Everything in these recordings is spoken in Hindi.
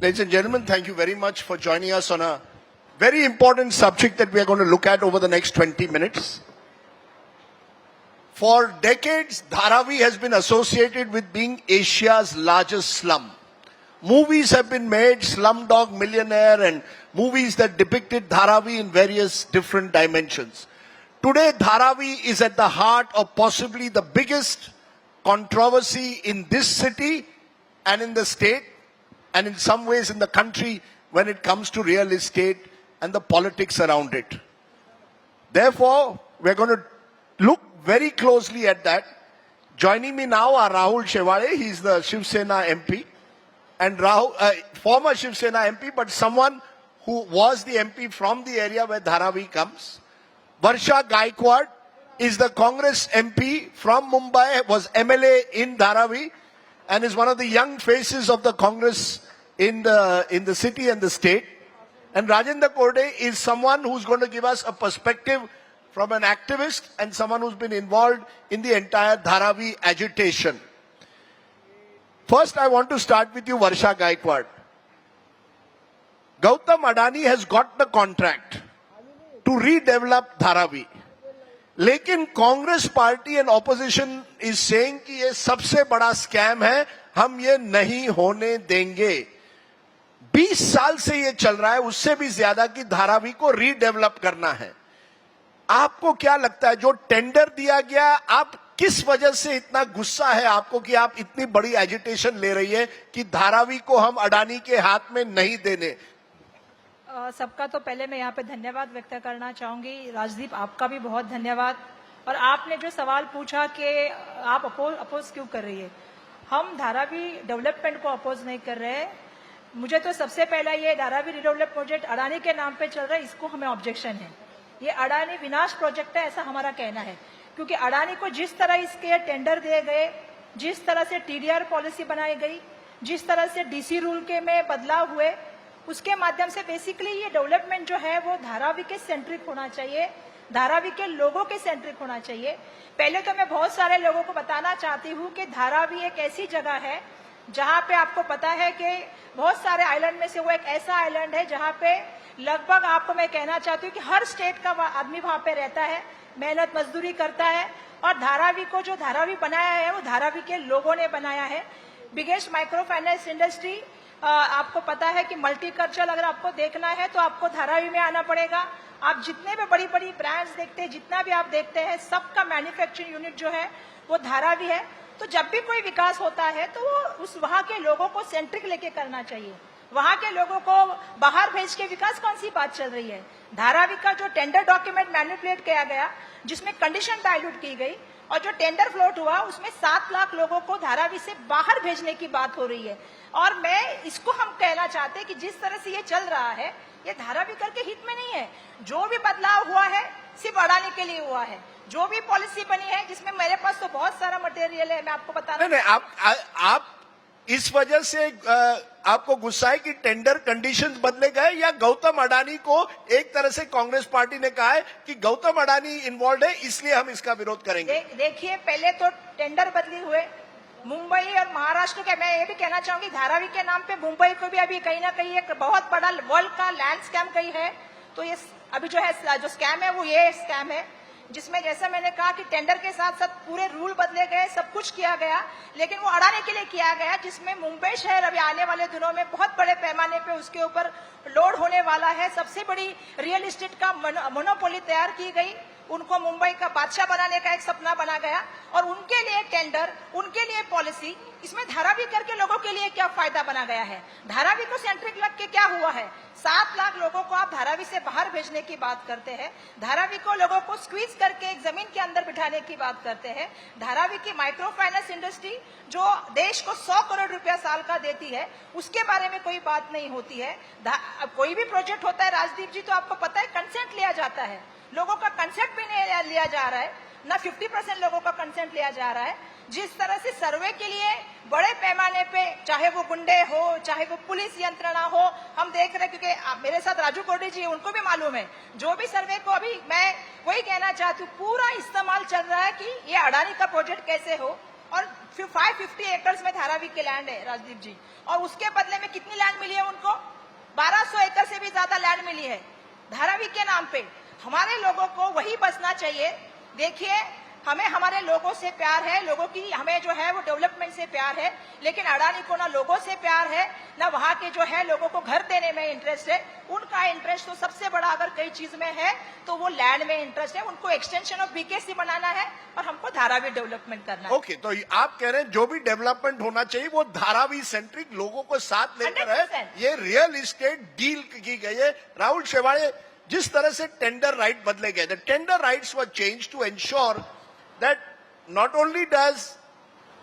Ladies and gentlemen, thank you very much for joining us on a very important subject that we are going to look at over the next 20 minutes. For decades, Dharavi has been associated with being Asia's largest slum. Movies have been made, Slumdog Millionaire, and movies that depicted Dharavi in various different dimensions. Today, Dharavi is at the heart of possibly the biggest controversy in this city and in the state, and in some ways in the country when it comes to real estate and the politics around it. Therefore, we're going to look very closely at that. Joining me now are Rahul Shewale, he's the Shiv Sena MP, and former Shiv Sena MP, but someone who was the MP from the area where Dharavi comes. Varsha Gaikwad is the Congress MP from Mumbai, was MLA in Dharavi, and is one of the young faces of the Congress in the city and the state. And Rajendra Korde is someone who's going to give us a perspective from an activist and someone who's been involved in the entire Dharavi agitation. First, I want to start with you, Varsha Gaikwad. Gautam Adani has got the contract to redevelop Dharavi. लेकिन Congress party and opposition is saying कि ये सबसे बड़ा स्कैम है, हम ये नहीं होने देंगे. 20 साल से ये चल रहा है, उससे भी ज्यादा कि धारावी को रीडेवलप करना है. आपको क्या लगता है, जो टेंडर दिया गया, आप किस वजह से इतना गुस्सा है आपको कि आप इतनी बड़ी एजिटेशन ले रही है कि धारावी को हम अडानी के हाथ में नहीं देने? सबका तो पहले मैं यहाँ पे धन्यवाद व्यक्त करना चाहूंगी. राजदीप, आपका भी बहुत धन्यवाद. और आपने जो सवाल पूछा कि आप अपोज क्यों कर रही है, हम धारावी डेवलपमेंट को अपोज नहीं कर रहे हैं. मुझे तो सबसे पहला ये धारावी रिडेवलप प्रोजेक्ट अडानी के नाम पे चल रहा है, इसको हमें ऑब्जेक्शन है. ये अडानी विनाश प्रोजेक्ट है, ऐसा हमारा कहना है. क्योंकि अडानी को जिस तरह इसके टेंडर दिए गए, जिस तरह से टीडीआर पॉलिसी बनाई गई, जिस तरह से डीसी रूल के में बदलाव हुए, उसके माध्यम से बेसिकली ये डेवलपमेंट जो है वो धारावी के सेंट्रिक होना चाहिए, धारावी के लोगों के सेंट्रिक होना चाहिए. पहले तो मैं बहुत सारे लोगों को बताना चाहती हूँ कि धारावी एक ऐसी जगह है जहाँ पे आपको पता है कि बहुत सारे आइलैंड में से वो एक ऐसा आइलैंड है जहाँ पे लगभग, आपको मैं कहना चाहती हूँ कि हर स्टेट का आदमी वहाँ पे रहता है, मेहनत मजदूरी करता है. और धारावी को जो धारावी बनाया है वो धारावी के लोगों ने बनाया है. बिगेस्ट माइक्रो फाइनेंस इंडस्ट्री, आपको पता है कि मल्टीकल्चरल अगर आपको देखना है तो आपको धारावी में आना पड़ेगा. आप जितने भी बड़ी बड़ी ब्रांड्स देखते हैं, जितना भी आप देखते हैं, सबका मैन्युफैक्चरिंग यूनिट जो है वो धारावी है. तो जब भी कोई विकास होता है तो वो उस वहां के लोगों को सेंट्रिक लेके करना चाहिए. वहां के लोगों को बाहर भेज के विकास कौन सी बात चल रही है. धारावी का जो टेंडर डॉक्यूमेंट मैनिपुलेट किया गया, जिसमें कंडीशन डाइल्यूट की गई, और जो टेंडर फ्लोट हुआ उसमें 7 लाख लोगों को धारावी से बाहर भेजने की बात हो रही है. और मैं इसको हम कहना चाहते हैं कि जिस तरह से ये चल रहा है, ये धारावी करके हित में नहीं है. जो भी बदलाव हुआ है सिर्फ अडानी के लिए हुआ है. जो भी पॉलिसी बनी है, जिसमें मेरे पास तो बहुत सारा मटेरियल है, मैं आपको बताना. नहीं, आप इस वजह से आपको गुस्सा है कि टेंडर कंडीशंस बदले गए, या गौतम अडानी को एक तरह से कांग्रेस पार्टी ने कहा है कि गौतम अडानी इन्वॉल्व है इसलिए हम इसका विरोध करेंगे? देखिए, पहले तो टेंडर बदली हुए मुंबई और महाराष्ट्र के. मैं ये भी कहना चाहूंगी धारावी के नाम पे मुंबई को भी अभी कहीं ना कहीं एक बहुत बड़ा वर्ल्ड का लैंड स्कैम कहीं है. तो ये अभी जो है, जो स्कैम है वो ये स्कैम है, जिसमें जैसा मैंने कहा कि टेंडर के साथ साथ पूरे रूल बदले गए, सब कुछ किया गया, लेकिन वो अडानी के लिए किया गया, जिसमें मुंबई शहर अभी आने वाले दिनों में बहुत बड़े पैमाने पे उसके ऊपर लोड होने वाला है. सबसे बड़ी रियल एस्टेट का मोनोपोली तैयार की गई. उनको मुंबई का बादशाह बनाने का एक सपना बना गया, और उनके लिए टेंडर, उनके लिए पॉलिसी. इसमें धारावी करके लोगों के लिए क्या फायदा बना गया है? धारावी को सेंट्रिक लग के क्या हुआ है? 7 लाख लोगों को आप धारावी से बाहर भेजने की बात करते हैं. धारावी को लोगों को स्क्वीज करके एक जमीन के अंदर बिठाने की बात करते हैं. धारावी की माइक्रो फाइनेंस इंडस्ट्री जो देश को 100 करोड़ रुपया साल का देती है, उसके बारे में कोई बात नहीं होती है. कोई भी प्रोजेक्ट होता है राजदीप जी, तो आपको पता है कंसेंट लिया जाता है. लोगों का कंसेंट भी नहीं लिया जा रहा है, ना 50% लोगों का कंसेंट लिया जा रहा है. जिस तरह से सर्वे के लिए बड़े पैमाने पे, चाहे वो गुंडे हो, चाहे वो पुलिस यंत्रणा हो, हम देख रहे हैं. क्योंकि मेरे साथ राजू कोडी जी, उनको भी मालूम है, जो भी सर्वे को, अभी मैं वही कहना चाहती हूँ, पूरा इस्तेमाल चल रहा है कि ये अडानी का प्रोजेक्ट कैसे हो. और 550 एकर्स में धारावी के लैंड है राजदीप जी, और उसके बदले में कितनी लैंड मिली है उनको? 1500 एकड़ से भी ज्यादा लैंड मिली है धारावी के नाम पे। हमारे लोगों को वही बसना चाहिए। देखिए, हमें हमारे लोगों से प्यार है, लोगों की हमें जो है वो डेवलपमेंट से प्यार है, लेकिन अडानी को ना लोगों से प्यार है, ना वहां के जो है लोगों को घर देने में इंटरेस्ट है। उनका इंटरेस्ट तो सबसे बड़ा अगर कई चीज में है तो वो लैंड में इंटरेस्ट है। उनको एक्सटेंशन ऑफ बीकेसी बनाना है और हमको धारावी डेवलपमेंट करना है। ओके, तो आप कह रहे हैं जो भी डेवलपमेंट होना चाहिए वो धारावी सेंट्रिक लोगों को साथ लेकर है। 100%। ये रियल इस्टेट डील की गई है। राहुल शेवाड़े, जिस तरह से टेंडर राइट बदले गए, the tender rights were change to ensure that not only does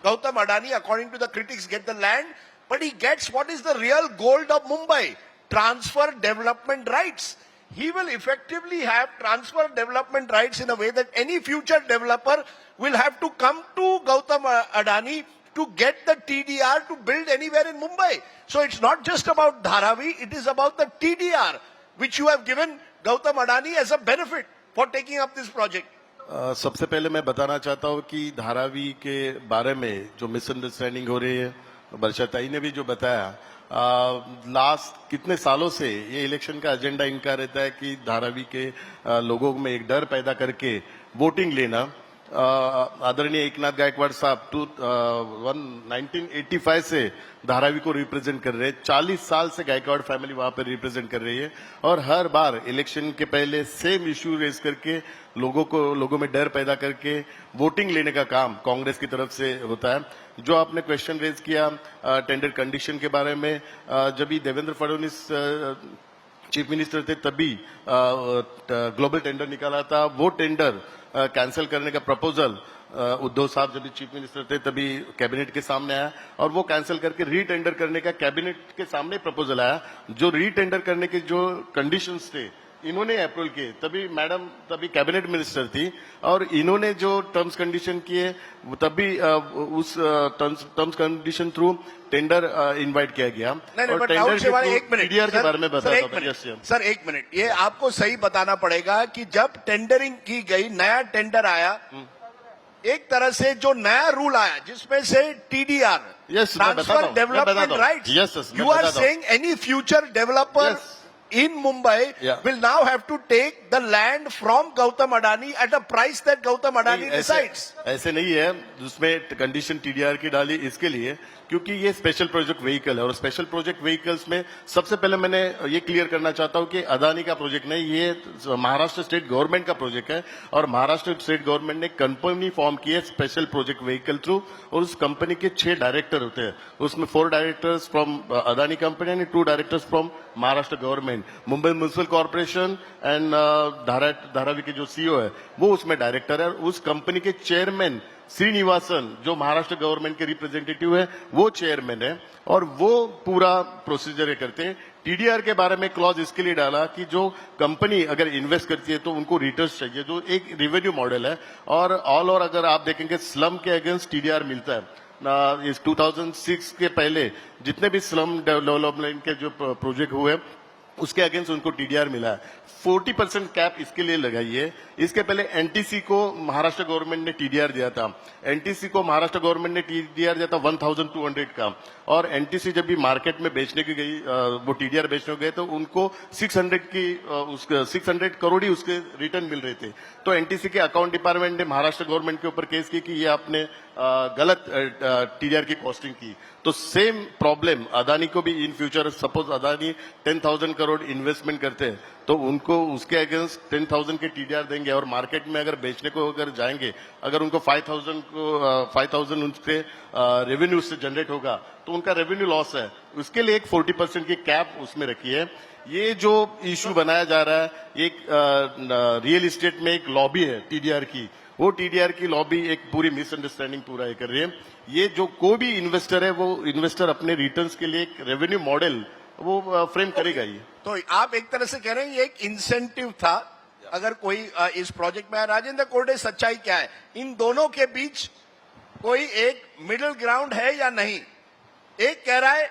Gautam Adani, according to the critics, get the land, but he gets what is the real gold of Mumbai, transfer development rights. He will effectively have transfer development rights in a way that any future developer will have to come to Gautam Adani to get the TDR to build anywhere in Mumbai. So it's not just about Dharavi, it is about the TDR, which you have given Gautam Adani as a benefit for taking up this project. सबसे पहले मैं बताना चाहता हूं कि धारावी के बारे में जो मिसअंडरस्टैंडिंग हो रही है, वर्षाताई ने भी जो बताया, लास्ट कितने सालों से ये इलेक्शन का एजेंडा इनका रहता है कि धारावी के लोगों में एक डर पैदा करके वोटिंग लेना। आदरणीय एकनाथ गायकवाड़ साहब 1985 से धारावी को रिप्रेजेंट कर रहे हैं। 40 साल से गायकवाड़ फैमिली वहां पर रिप्रेजेंट कर रही है और हर बार इलेक्शन के पहले सेम इश्यू रेज करके लोगों में डर पैदा करके वोटिंग लेने का काम कांग्रेस की तरफ से होता है। जो आपने क्वेश्चन रेज किया टेंडर कंडीशन के बारे में, जब भी देवेंद्र फडणवीस चीफ मिनिस्टर थे तभी ग्लोबल टेंडर निकाला था। वो टेंडर कैंसिल करने का प्रपोजल उद्धव साहब जब भी चीफ मिनिस्टर थे तभी कैबिनेट के सामने आया और वो कैंसिल करके रीटेंडर करने का कैबिनेट के सामने प्रपोजल आया। जो रीटेंडर करने के जो कंडीशंस थे इन्होंने अप्रूवल किए, तभी मैडम तभी कैबिनेट मिनिस्टर थी और इन्होंने जो टर्म्स कंडीशन किए तभी उस terms condition through tender invite किया गया। और टेंडर एक मिनट TDR के बारे में बताता सर, एक मिनट, ये आपको सही बताना पड़ेगा कि जब टेंडरिंग की गई, नया टेंडर आया, एक तरह से जो नया रूल आया जिसमें से TDR, transfer development rights, you are saying any future developer in Mumbai will now have to take the land from Gautam Adani at a price that Gautam Adani decides. ऐसे नहीं है, उसमें कंडीशन TDR की डाली इसके लिए क्योंकि ये स्पेशल प्रोजेक्ट व्हीकल है और स्पेशल प्रोजेक्ट व्हीकल्स में सबसे पहले मैंने ये क्लियर करना चाहता हूं कि अदानी का प्रोजेक्ट नहीं, ये महाराष्ट्र स्टेट गवर्नमेंट का प्रोजेक्ट है और महाराष्ट्र स्टेट गवर्नमेंट ने कंपनी फॉर्म की है स्पेशल प्रोजेक्ट व्हीकल थ्रू और उस कंपनी के 6 डायरेक्टर होते हैं। उसमें 4 directors from Adani company and 2 directors from Maharashtra government. Mumbai municipal corporation and Dharavi के जो सीईओ है वो उसमें डायरेक्टर है। उस कंपनी के चेयरमैन श्रीनिवासन जो महाराष्ट्र गवर्नमेंट के रिप्रेजेंटेटिव है वो चेयरमैन है और वो पूरा प्रोसीजर करते हैं। TDR के बारे में क्लॉज इसके लिए डाला कि जो कंपनी अगर इन्वेस्ट करती है तो उनको रिटर्न्स चाहिए, जो एक रेवेन्यू मॉडल है और ऑल ओवर अगर आप देखेंगे स्लम के अगेंस्ट TDR मिलता है। इस 2006 के पहले जितने भी स्लम डेवलपमेंट के जो प्रोजेक्ट हुए उसके अगेंस्ट उनको TDR मिला है। 40% कैप इसके लिए लगाई है। इसके पहले NTC को महाराष्ट्र गवर्नमेंट ने TDR दिया था। NTC को महाराष्ट्र गवर्नमेंट ने TDR दिया था 1200 का और NTC जब भी मार्केट में बेचने की गई, वो TDR बेचने गए तो उनको 600 करोड़ ही उसके रिटर्न मिल रहे थे। तो NTC के अकाउंट डिपार्टमेंट ने महाराष्ट्र गवर्नमेंट के ऊपर केस की कि ये आपने गलत TDR की कॉस्टिंग की। तो सेम प्रॉब्लम अदानी को भी in future, suppose Adani 10,000 crore investment करते हैं तो उनको उसके अगेंस्ट 10,000 के TDR देंगे और मार्केट में अगर बेचने को अगर जाएंगे, अगर उनको 5,000 उनसे रेवेन्यू से जनरेट होगा तो उनका रेवेन्यू लॉस है। उसके लिए एक 40% की कैप उसमें रखी है। ये जो इश्यू बनाया जा रहा है, एक रियल इस्टेट में एक लॉबी है TDR की, वो TDR की लॉबी एक पूरी मिसअंडरस्टैंडिंग पूरा कर रही है। ये जो कोई भी इन्वेस्टर है वो इन्वेस्टर अपने रिटर्न्स के लिए एक रेवेन्यू मॉडल वो फ्रेम करेगा। ये तो आप एक तरह से कह रहे हैं ये एक इंसेंटिव था अगर कोई इस प्रोजेक्ट में आया। राजेंद्र कोरडे, सच्चाई क्या है? इन दोनों के बीच कोई एक मिडिल ग्राउंड है या नहीं? एक कह रहा है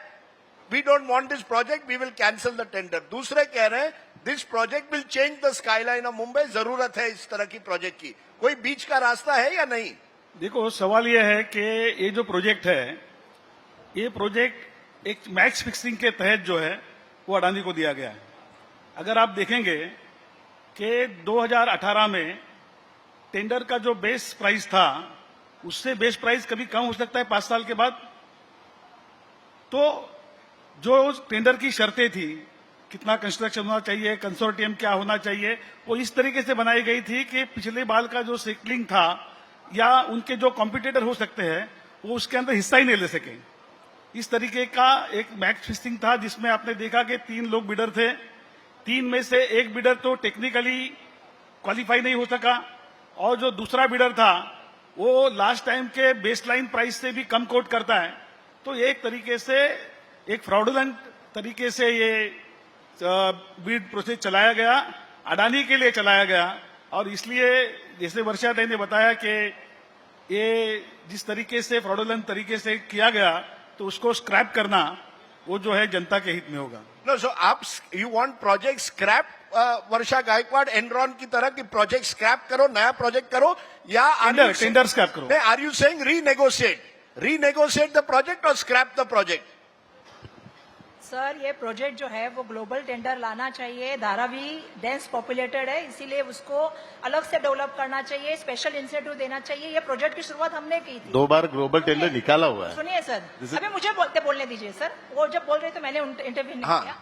we don't want this project, we will cancel the tender. दूसरे कह रहे हैं this project will change the skyline of Mumbai, जरूरत है इस तरह की प्रोजेक्ट की। कोई बीच का रास्ता है या नहीं? देखो, सवाल यह है कि ये जो प्रोजेक्ट है, ये प्रोजेक्ट एक मैच फिक्सिंग के तहत जो है वो अडानी को दिया गया है। अगर आप देखेंगे कि 2018 में टेंडर का जो बेस प्राइस था, उससे बेस प्राइस कभी कम हो सकता है 5 साल के बाद। तो जो टेंडर की शर्तें थी, कितना कंस्ट्रक्शन होना चाहिए, कंसोर्टियम क्या होना चाहिए, वो इस तरीके से बनाई गई थी कि पिछले बार का जो सेटलिंग था या उनके जो कॉम्पिटिटर हो सकते हैं वो उसके अंदर हिस्सा ही नहीं ले सके। इस तरीके का एक मैच फिक्सिंग था, जिसमें आपने देखा कि 3 लोग बिडर थे। 3 में से एक बिडर तो टेक्निकली क्वालिफाई नहीं हो सका, और जो दूसरा बिडर था वो लास्ट टाइम के बेसलाइन प्राइस से भी कम कोट करता है। तो ये एक तरीके से एक फ्रॉडुलेंट तरीके से ये बिड प्रोसेस चलाया गया, अडानी के लिए चलाया गया। और इसलिए जैसे वर्षा ने बताया कि ये जिस तरीके से फ्रॉडुलेंट तरीके से किया गया, तो उसको स्क्रैप करना वो जो है जनता के हित में होगा। नो, सो आप you want project scrap, Varsha Gaikwad Enron की तरह की प्रोजेक्ट स्क्रैप करो, नया प्रोजेक्ट करो, या टेंडर स्क्रैप करो? Are you saying renegotiate the project और स्क्रैप द प्रोजेक्ट? सर, ये प्रोजेक्ट जो है वो ग्लोबल टेंडर लाना चाहिए। धारावी डेंस पॉपुलेटेड है, इसीलिए उसको अलग से डेवलप करना चाहिए, स्पेशल इंसेंटिव देना चाहिए। ये प्रोजेक्ट की शुरुआत हमने की थी। 2 बार ग्लोबल टेंडर निकाला हुआ है। सुनिए सर, अभी मुझे बोलने दीजिए सर। वो जब बोल रहे तो मैंने इंटरव्यू नहीं किया।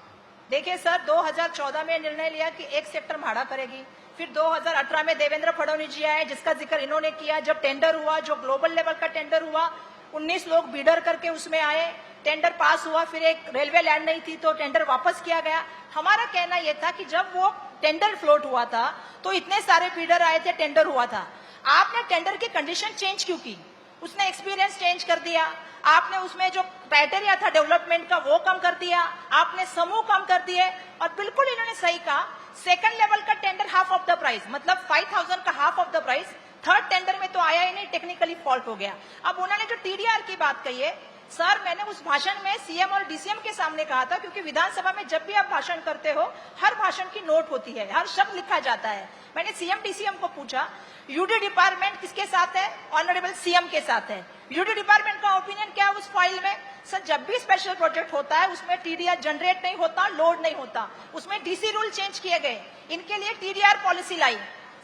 देखिए सर, 2014 में निर्णय लिया कि एक सेक्टर भाड़ा करेगी। फिर 2018 में देवेंद्र फडणवीस जी आए, जिसका जिक्र इन्होंने किया। जब टेंडर हुआ, जो ग्लोबल लेवल का टेंडर हुआ, 19 लोग बिडर करके उसमें आए, टेंडर पास हुआ। फिर एक रेलवे लैंड नहीं थी तो टेंडर वापस किया गया। हमारा कहना यह था कि जब वो टेंडर फ्लोट हुआ था तो इतने सारे बिडर आए थे, टेंडर हुआ था। आपने टेंडर की कंडीशन चेंज क्यों की? उसने एक्सपीरियंस चेंज कर दिया। आपने उसमें जो क्राइटेरिया था डेवलपमेंट का वो कम कर दिया, आपने समूह कम कर दिए। और बिल्कुल इन्होंने सही कहा, सेकंड लेवल का tender half of the price, मतलब 5000 का half of the price. Third tender में तो आया ही नहीं, टेक्निकली फॉल्ट हो गया। अब उन्होंने जो टीडीआर की बात कही है सर, मैंने उस भाषण में सीएम और डीसीएम के सामने कहा था, क्योंकि विधानसभा में जब भी आप भाषण करते हो, हर भाषण की नोट होती है, हर शब्द लिखा जाता है। मैंने सीएम डीसीएम को पूछा, यूडी डिपार्टमेंट किसके साथ है? ऑनरेबल सीएम के साथ है। यूडी डिपार्टमेंट का ओपिनियन क्या है उस फाइल में? सर, जब भी स्पेशल प्रोजेक्ट होता है उसमें टीडीआर जनरेट नहीं होता, लोड नहीं होता, उसमें डीसी रूल चेंज किए गए। इनके लिए टीडीआर पॉलिसी लाई,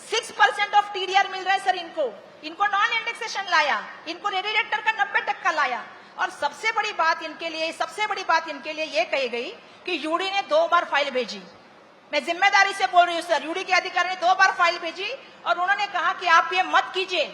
6% ऑफ टीडीआर मिल रहा है सर इनको नॉन इंडेक्सेशन लाया, इनको रेडिएटर का 90% लाया। और सबसे बड़ी बात इनके लिए ये कही गई कि यूडी ने 2 बार फाइल भेजी। मैं जिम्मेदारी से बोल रही हूँ सर, यूडी के अधिकारी ने 2 बार फाइल भेजी और उन्होंने कहा कि आप ये मत कीजिए,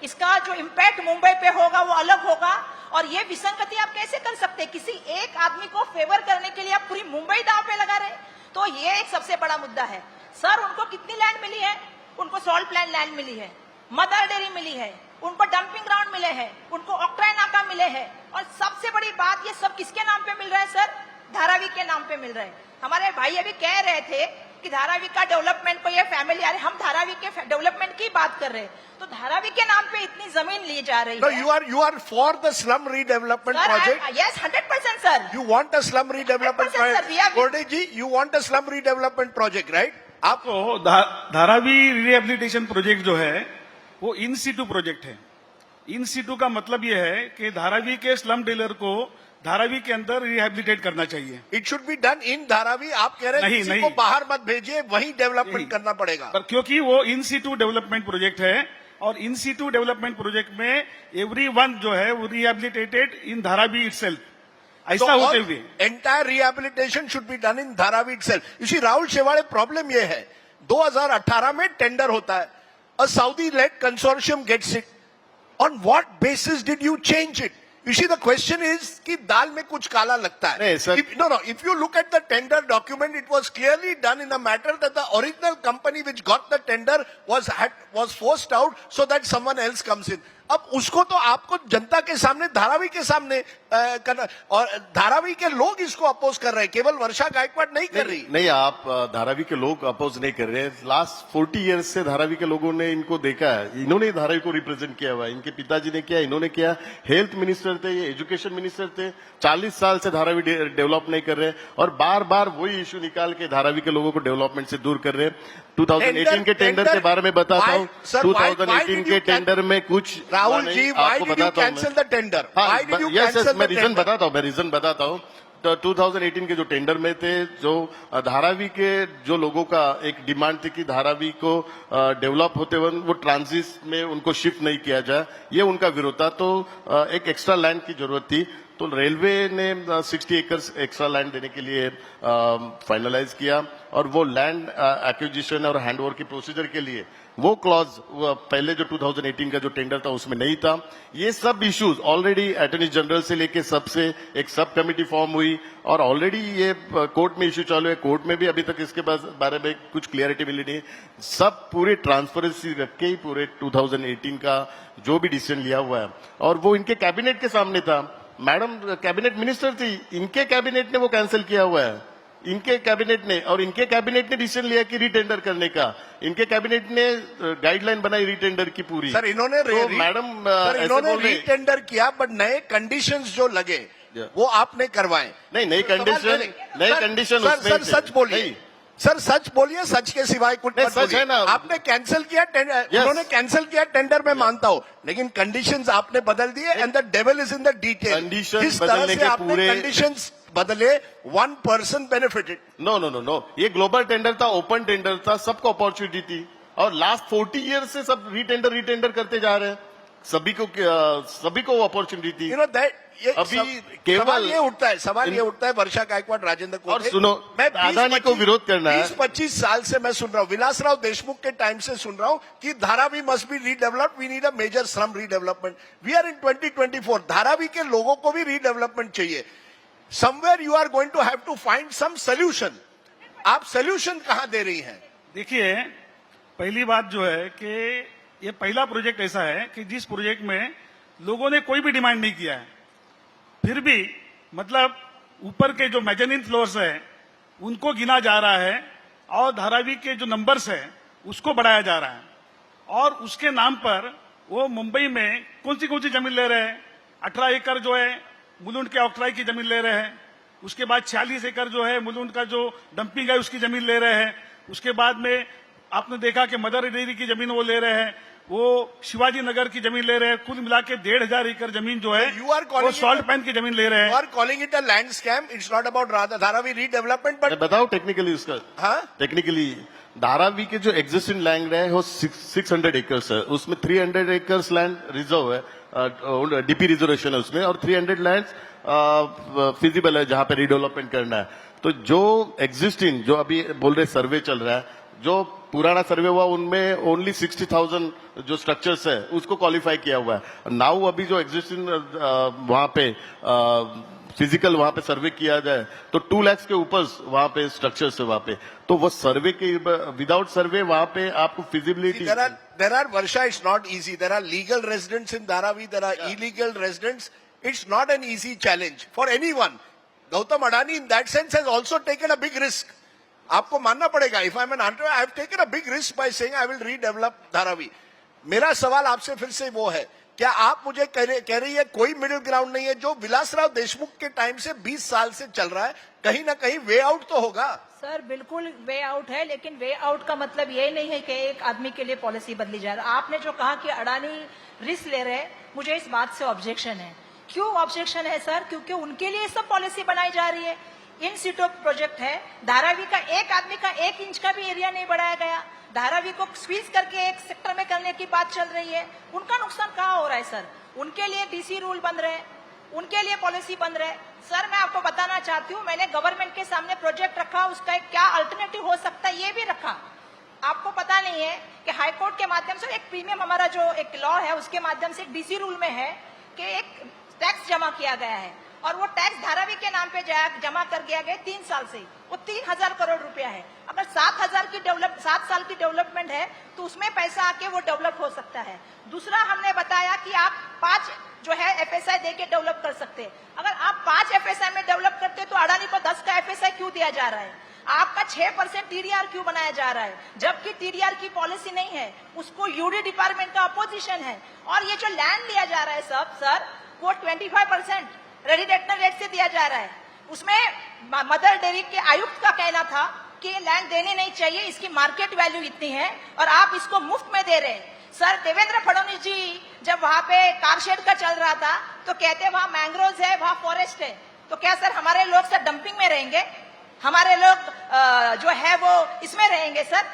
इसका जो इम्पैक्ट मुंबई पे होगा वो अलग होगा। और ये विसंगति आप कैसे कर सकते हैं? किसी एक आदमी को फेवर करने के लिए आप पूरी मुंबई दांव पे लगा रहे। तो ये एक सबसे बड़ा मुद्दा है सर। उनको कितनी लैंड मिली है? उनको सॉल्ट प्लांट लैंड मिली है, मदर डेयरी मिली है, उनको डंपिंग ग्राउंड मिले हैं, उनको ऑक्ट्राई नाका मिले हैं। और सबसे बड़ी बात, ये सब किसके नाम पे मिल रहा है सर? धारावी के नाम पे मिल रहा है। हमारे भाई अभी कह रहे थे कि धारावी का डेवलपमेंट को ये फैमिली, अरे हम धारावी के डेवलपमेंट की बात कर रहे हैं, तो धारावी के नाम पे इतनी जमीन ली जा रही है। You are for the slum redevelopment project? Yes, 100% sir. You want a slum redevelopment 100% sir, project? Gorde ji, you want a slum redevelopment project, right? आप तो धारावी रिहेबिलिटेशन प्रोजेक्ट जो है वो इन सीटू प्रोजेक्ट है। इन सीटू का मतलब ये है कि धारावी के स्लम डीलर को धारावी के अंदर रिहेबिलिटेट करना चाहिए। It should be done in Dharavi. आप कह रहे हैं किसी को बाहर मत भेजिए, वहीं डेवलपमेंट करना पड़ेगा। पर क्योंकि वो इन सीटू डेवलपमेंट प्रोजेक्ट है और इन सीटू डेवलपमेंट प्रोजेक्ट में एवरीवन जो है वो रिहेबिलिटेटेड इन धारावी इटसेल्फ। ऐसा होते हुए entire rehabilitation should be done in Dharavi itself. इसी राहुल शेवाड़े, प्रॉब्लम यह है 2018 में टेंडर होता है, a Saudi led consortium gets it. On what basis did you change it? You see, the question is कि दाल में कुछ काला लगता है। नहीं sir. If you look at the tender document, it was clearly done in a matter that the original company which got the tender was forced out so that someone else comes in. अब उसको तो आपको जनता के सामने, धारावी के सामने करना, और धारावी के लोग इसको अपोज कर रहे हैं, केवल वर्षा गायकवाड़ नहीं कर रही। नहीं, आप धारावी के लोग अपोज नहीं कर रहे हैं। लास्ट 40 इयर्स से धारावी के लोगों ने इनको देखा है, इन्होंने धारावी को रिप्रेजेंट किया हुआ है। इनके पिताजी ने किया, इन्होंने किया। हेल्थ मिनिस्टर थे, ये एजुकेशन मिनिस्टर थे। 40 साल से धारावी डेवलप नहीं कर रहे और बार बार वही इश्यू निकाल के धारावी के लोगों को डेवलपमेंट से दूर कर रहे हैं। 2018 के टेंडर के बारे में बताता हूँ। 2018 के टेंडर में कुछ Rahul ji, why did you cancel the tender? Why did you cancel the tender? मैं रीजन बताता हूँ। 2018 के जो टेंडर में थे, जो धारावी के जो लोगों का एक डिमांड थी कि धारावी को डेवलप होते हुए वो ट्रांजिट में उनको शिफ्ट नहीं किया जाए, ये उनका विरोध था। तो एक एक्स्ट्रा लैंड की जरूरत थी, तो रेलवे ने 60 एकर्स एक्स्ट्रा लैंड देने के लिए फाइनलाइज किया, और वो लैंड एक्विजिशन और हैंडओवर की प्रोसीजर के लिए वो क्लॉज पहले जो 2018 का जो टेंडर था उसमें नहीं था। ये सब इश्यूज ऑलरेडी अटॉर्नी जनरल से लेके सबसे एक सब कमेटी फॉर्म हुई, और ऑलरेडी ये कोर्ट में इश्यू चालू है। कोर्ट में भी अभी तक इसके बारे में कुछ क्लियरिटी मिली नहीं। सब पूरी ट्रांसपेरेंसी रख के ही पूरे 2018 का जो भी डिसीजन लिया हुआ है, और वो इनके कैबिनेट के सामने था। मैडम कैबिनेट मिनिस्टर थी, इनके कैबिनेट ने वो कैंसिल किया हुआ है, इनके कैबिनेट ने, और इनके कैबिनेट ने डिसीजन लिया कि रीटेंडर करने का। इनके कैबिनेट ने गाइडलाइन बनाई रीटेंडर की पूरी। सर इन्होंने तो मैडम इन्होंने रीटेंडर किया, बट नए कंडीशंस जो लगे वो आपने करवाए। नहीं, नई कंडीशन सर सच बोलिए, सर सच बोलिए, सच के सिवाय कुछ मत सच है ना। आपने कैंसिल किया उन्होंने कैंसिल किया टेंडर, मैं मानता हूं, लेकिन कंडीशंस आपने बदल दिए, and the devil is in the detail. Conditions जिस तरह बदलने से के आपने पूरे- कंडीशंस बदले, 1 पर्सन बेनिफिटेड। नो, ये ग्लोबल टेंडर था, ओपन टेंडर था, सबको अपॉर्चुनिटी थी, और लास्ट 40 ईयर से सब रीटेंडर करते जा रहे हैं, सभी को अपॉर्चुनिटी थी। यू नो दैट अभी केवल केवल सवाल ये उठता है वर्षा गायकवाड, राजेंद्र और कोटे। सुनो, मैं अदानी को विरोध करना है। 20-25 साल से मैं सुन रहा हूँ, विलासराव देशमुख के टाइम से सुन रहा हूँ कि Dharavi must be redeveloped, we need a major slum redevelopment. We are in 2024, Dharavi के लोगों को भी रीडेवलपमेंट चाहिए। Somewhere you are going to have to find some solution. आप सोल्यूशन कहां दे रही हैं? देखिए, पहली बात जो है कि ये पहला प्रोजेक्ट ऐसा है कि जिस प्रोजेक्ट में लोगों ने कोई भी डिमांड नहीं किया है, फिर भी मतलब ऊपर के जो मेजनिन फ्लोर्स है उनको गिना जा रहा है, और धारावी के जो नंबर्स है उसको बढ़ाया जा रहा है, और उसके नाम पर वो मुंबई में कौन सी जमीन ले रहे हैं। 18 एकड़ जो है मुलुंड के ऑक्ट्राई की जमीन ले रहे हैं, उसके बाद 46 एकड़ जो है मुलुंड का जो डंपिंग है उसकी जमीन ले रहे हैं, उसके बाद में आपने देखा कि मदर डेयरी की जमीन वो ले रहे हैं, वो शिवाजी नगर की जमीन ले रहे हैं। कुल मिला के 1,500 एकड़ जमीन जो है वो सॉल्ट पैन की जमीन ले रहे हैं। You are calling it a land scam. It's not about Dharavi redevelopment, but बताओ टेक्निकली उसका। हाँ, टेक्निकली धारावी के जो एग्जिस्टिंग लैंड है वो 600 एकर्स है, उसमें 300 एकर्स लैंड रिजर्व है, डीपी रिजर्वेशन है उसमें, और 300 लैंड फिजिबल है जहां पे रिडेवलपमेंट करना है। तो जो एग्जिस्टिंग जो अभी बोल रहे सर्वे चल रहा है, जो पुराना सर्वे हुआ उनमें ओनली 60,000 जो स्ट्रक्चर्स है उसको क्वालिफाई किया हुआ है। नाउ अभी जो एग्जिस्टिंग वहां पे फिजिकल वहां पे सर्वे किया जाए तो 2 लाख के ऊपर वहां पे स्ट्रक्चर्स है वहां पे, तो वो सर्वे के विदाउट सर्वे वहां पे आपको feasibility. there are Varsha, it's not easy. There are legal residents in Dharavi, there are illegal residents. It's not an easy challenge for anyone. Gautam Adani in that sense has also taken a big risk. आपको मानना पड़ेगा, if I'm an entrepreneur, I have taken a big risk by saying I will redevelop Dharavi. मेरा सवाल आपसे फिर से वो है, क्या आप मुझे कह रही है कोई मिडिल ग्राउंड नहीं है? जो विलासराव देशमुख के टाइम से 20 साल से चल रहा है, कहीं ना कहीं वे आउट तो होगा। सर बिल्कुल वे आउट है, लेकिन वे आउट का मतलब ये नहीं है कि एक आदमी के लिए पॉलिसी बदली जा रही है। आपने जो कहा कि अडानी रिस्क ले रहे हैं, मुझे इस बात से ऑब्जेक्शन है। क्यों ऑब्जेक्शन है सर? क्योंकि उनके लिए सब पॉलिसी बनाई जा रही है। इन सीटों प्रोजेक्ट है, धारावी का एक आदमी का 1 इंच का भी एरिया नहीं बढ़ाया गया। धारावी को स्क्वीज करके एक सेक्टर में करने की बात चल रही है। उनका नुकसान कहाँ हो रहा है सर? उनके लिए डीसी रूल बन रहे हैं, उनके लिए पॉलिसी बन रहे हैं। सर मैं आपको बताना चाहती हूँ, मैंने गवर्नमेंट के सामने प्रोजेक्ट रखा, उसका एक क्या अल्टरनेटिव हो सकता है ये भी रखा। आपको पता नहीं है कि हाईकोर्ट के माध्यम से एक प्रीमियम, हमारा जो एक लॉ है उसके माध्यम से डीसी रूल में है कि एक टैक्स जमा किया गया है, और वो टैक्स धारावी के नाम पे जमा कर दिया गया 3 साल से। वो 3,000 करोड़ रुपया है। अगर 7 साल की डेवलपमेंट है तो उसमें पैसा आके वो डेवलप हो सकता है। दूसरा हमने बताया कि आप 5 जो है एफएसआई दे के डेवलप कर सकते हैं। अगर आप 5 एफएसआई में डेवलप करते तो अडानी को 10 का एफएसआई क्यों दिया जा रहा है? आपका 6% टीडीआर क्यों बनाया जा रहा है? जबकि टीडीआर की पॉलिसी नहीं है, उसको यूडी डिपार्टमेंट का अपोजिशन है। और ये जो लैंड लिया जा रहा है सब सर, वो 25% रेडिडेटनल रेट से दिया जा रहा है। उसमें मदर डेयरी के आयुक्त का कहना था कि लैंड देनी नहीं चाहिए, इसकी मार्केट वैल्यू इतनी है, और आप इसको मुफ्त में दे रहे हैं। सर देवेंद्र फडणवीस जी जब वहां पे कारशेड का चल रहा था तो कहते वहां मैंग्रोव्स है, वहां फॉरेस्ट है, तो क्या सर हमारे लोग सर डंपिंग में रहेंगे? हमारे लोग जो है वो इसमें रहेंगे सर,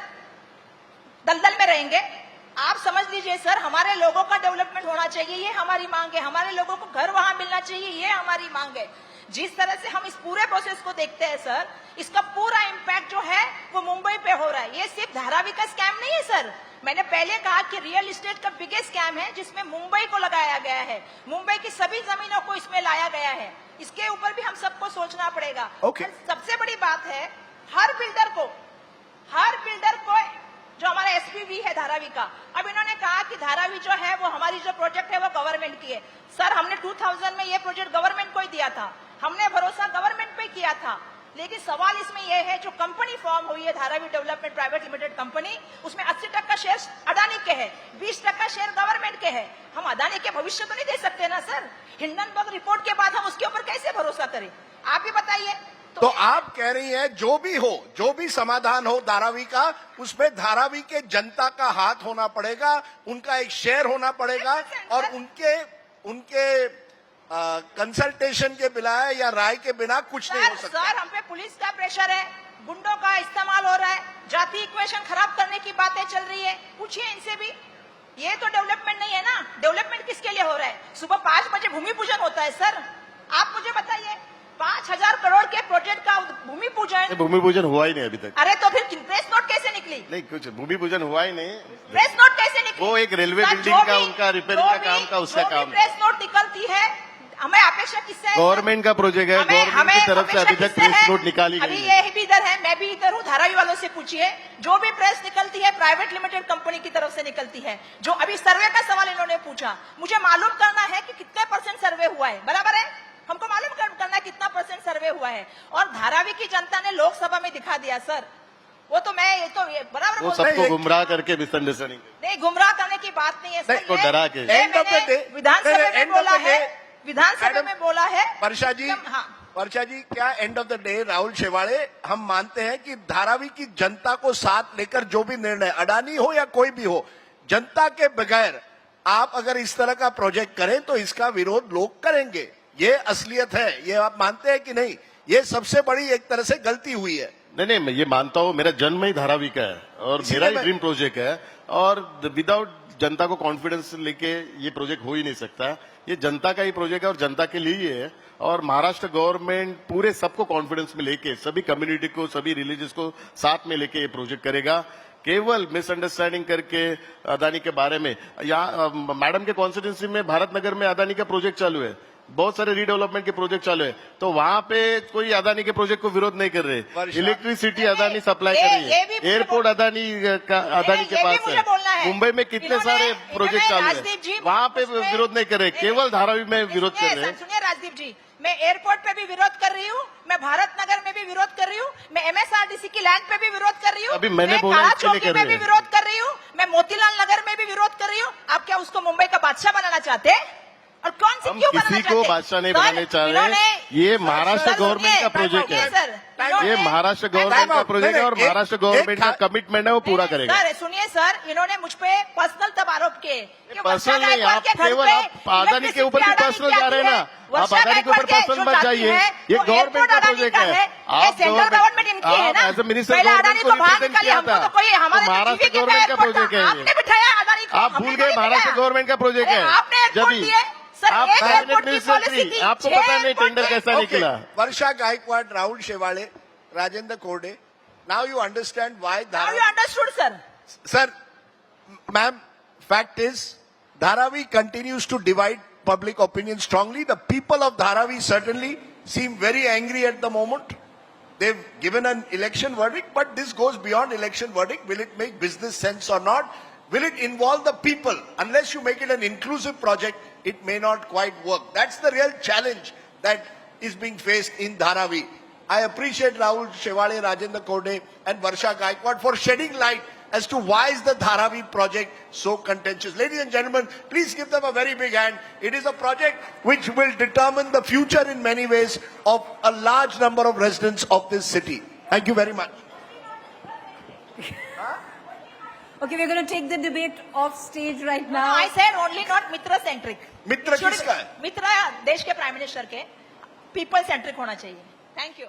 दलदल में रहेंगे? आप समझ लीजिए सर, हमारे लोगों का डेवलपमेंट होना चाहिए, ये हमारी मांग है। हमारे लोगों को घर वहां मिलना चाहिए, ये हमारी मांग है। जिस तरह से हम इस पूरे प्रोसेस को देखते हैं सर, इसका पूरा इम्पैक्ट जो है वो मुंबई पे हो रहा है। ये सिर्फ धारावी का स्कैम नहीं है सर। मैंने पहले कहा कि रियल एस्टेट का बिगेस्ट स्कैम है, जिसमें मुंबई को लगाया गया है, मुंबई की सभी जमीनों को इसमें लाया गया है। इसके ऊपर भी हम सबको सोचना पड़ेगा। Okay. सबसे बड़ी बात है, हर बिल्डर को जो हमारा एसपीवी है धारावी का, अब इन्होंने कहा कि धारावी जो है वो हमारी जो प्रोजेक्ट है वो गवर्नमेंट की है। सर हमने 2000 में ये प्रोजेक्ट गवर्नमेंट को ही दिया था, हमने भरोसा गवर्नमेंट पे किया था। लेकिन सवाल इसमें यह है, जो कंपनी फॉर्म हुई है Dharavi development private limited company, उसमें 80% शेयर अडानी के है, 20% शेयर गवर्नमेंट के है। हम अडानी के भविष्य तो नहीं दे सकते ना सर। हिंडनबर्ग रिपोर्ट के बाद हम उसके ऊपर कैसे भरोसा करें? आप ही बताइए। तो आप कह रही हैं जो भी हो, जो भी समाधान हो धारावी का, उसमें धारावी के जनता का हाथ होना पड़ेगा, उनका एक शेयर होना पड़ेगा, और उनके कंसल्टेशन के बिना या राय के बिना कुछ नहीं हो सकता। सर हम पे पुलिस का प्रेशर है, गुंडों का इस्तेमाल हो रहा है, जाति इक्वेशन खराब करने की बातें चल रही है। पूछिए इनसे भी, ये तो डेवलपमेंट नहीं है ना। डेवलपमेंट किसके लिए हो रहा है? सुबह 5 बजे भूमि पूजन होता है सर। आप मुझे बताइए, 5000 करोड़ के प्रोजेक्ट का भूमि पूजन, भूमि पूजन हुआ ही नहीं अभी तक। अरे तो फिर प्रेस नोट कैसे निकली? नहीं, कुछ भूमि पूजन हुआ ही नहीं। प्रेस नोट कैसे निकली? वो एक रेलवे सर, बिल्डिंग जो का भी- उनका रिपेयरिंग का काम था, उसका जो भी काम। प्रेस नोट निकलती है, हमें अपेक्षा किससे है? गवर्नमेंट का प्रोजेक्ट है, गवर्नमेंट की तरफ से अभी तक प्रेस नोट निकाली अभी गई ये है। भी इधर है, मैं भी इधर हूँ, धारावी वालों से पूछिए। जो भी प्रेस निकलती है प्राइवेट लिमिटेड कंपनी की तरफ से निकलती है। जो अभी सर्वे का सवाल इन्होंने पूछा, मुझे मालूम करना है कि कितने % सर्वे हुआ है, बराबर है? हमको मालूम करना है कितना % सर्वे हुआ है। और धारावी की जनता ने लोकसभा में दिखा दिया सर। वो तो मैं ये तो बराबर वो बोल रही हूँ। सबको गुमराह करके मिसअंडरस्टैंडिंग। नहीं, गुमराह करने की बात नहीं है सर। को डरा के। ये End of the मैंने day- विधानसभा में end of बोला the है, day- विधानसभा Madam, में बोला है। वर्षा जी, हाँ, वर्षा जी, क्या end of the day Rahul Shewade, हम मानते हैं कि धारावी की जनता को साथ लेकर जो भी निर्णय, अडानी हो या कोई भी हो, जनता के बगैर आप अगर इस तरह का प्रोजेक्ट करें तो इसका विरोध लोग करेंगे। ये असलियत है, ये आप मानते हैं कि नहीं? ये सबसे बड़ी एक तरह से गलती हुई है। नहीं, मैं ये मानता हूँ, मेरा जन्म ही धारावी का है और इसीलिए मेरा ही मैं- ड्रीम प्रोजेक्ट है। और विदाउट जनता को कॉन्फिडेंस लेके ये प्रोजेक्ट हो ही नहीं सकता। ये जनता का ही प्रोजेक्ट है और जनता के लिए ही है। और महाराष्ट्र गवर्नमेंट पूरे सबको कॉन्फिडेंस में लेके, सभी कम्युनिटी को, सभी रिलीजियस को साथ में लेके ये प्रोजेक्ट करेगा। केवल मिसअंडरस्टैंडिंग करके अदानी के बारे में, यहाँ मैडम के कॉन्स्टिट्यूंसी में भारत नगर में अदानी का प्रोजेक्ट चालू है, बहुत सारे रीडेवलपमेंट के प्रोजेक्ट चालू है, तो वहां पे कोई अदानी के प्रोजेक्ट को विरोध नहीं कर रहे। वर्षा। इलेक्ट्रिसिटी नहीं, अदानी सप्लाई ये- कर रही ये भी है, मुझे एयरपोर्ट अदानी का अदानी के ये भी पास मुझे बोलना है, है। मुंबई में कितने इन्होंने- सारे प्रोजेक्ट इन्होंने चालू राजदीप जी है, वहां पे उसमें- विरोध नहीं कर रहे, केवल धारावी में विरोध कर रहे हैं। सुनिए राजदीप जी, मैं एयरपोर्ट पे भी विरोध कर रही हूँ, मैं भारत नगर में भी विरोध कर रही हूँ, मैं MSRDC की लैंड पे भी विरोध कर रही हूँ, अभी मैंने मैं बोला काला इसके लिए चौकी कर में रहे भी हैं। विरोध कर रही हूँ, मैं मोतीलाल नगर में भी विरोध कर रही हूँ। आप क्या उसको मुंबई का बादशाह बनाना चाहते हैं? और कौन सी हम क्यों किसी बनाना को चाहते हैं? बादशाह नहीं सर, बनाने चाह रहे। इन्होंने- ये महाराष्ट्र सर, गवर्नमेंट का सुनिए, प्रोजेक्ट सुनिए है, सर, ये इन्होंने- महाराष्ट्र गवर्नमेंट का प्रोजेक्ट है और नहीं, महाराष्ट्र एक- गवर्नमेंट का एक- कमिटमेंट है, वो पूरा करेगा। सर सुनिए सर, इन्होंने मुझ पे पर्सनल तब आरोप किए कि पर्सनल वर्षा नहीं, गायकवाड़ आप के घर केवल पे आप अदानी के ऊपर भी इलेक्ट्रिसिटी पर्सनल अडानी जा रहे हैं ना। जाती है। आप वर्षा अदानी के ऊपर गायकवाड़ के पर्सनल जो मत जाती जाइए, है, ये वो गवर्नमेंट एयरपोर्ट का अडानी प्रोजेक्ट का है। ये सेंट्रल गवर्नमेंट इनकी है ना। एज ए मिनिस्टर पहले अडानी गवर्नमेंट को को बाहर रिप्रेजेंट निकालिए, किया हमको था, तो कोई हमारे तो महाराष्ट्र टीवी के गवर्नमेंट का एयरपोर्ट प्रोजेक्ट है आपने ये। बिठाया अडानी को, आप हमने भूल गए नहीं महाराष्ट्र बिठाया। गवर्नमेंट का प्रोजेक्ट अरे है। आपने एयरपोर्ट जब दिए सर, आप एक कैबिनेट एयरपोर्ट की मिनिस्टर पॉलिसी थी, थी, आपको 6 पता नहीं एयरपोर्ट टेंडर थे। कैसा Okay. निकला। Varsha Gaikwad, Rahul Shewale, Rajendra Korde. Now you understand why Now you Dharavi. understood sir. Sir, ma'am, fact is, Dharavi continues to divide public opinion strongly. The people of Dharavi certainly seem very angry at the moment. They've given an election verdict, but this goes beyond election verdict. Will it make business sense or not? Will it involve the people? Unless you make it an inclusive project, it may not quite work. That's the real challenge that is being faced in Dharavi. I appreciate Rahul Shewale, Rajendra Korde and Varsha Gaikwad for shedding light as to why is the Dharavi project so contentious. Ladies and gentlemen, please give them a very big hand. It is a project which will determine the future in many ways of a large number of residents of this city. Thank you very much. Okay, we're going to take the debate off stage right No, now. I said only not Mitra centric. मित्र किसका है? मित्र देश के प्राइम मिनिस्टर के पीपल सेंट्रिक होना चाहिए। Thank you.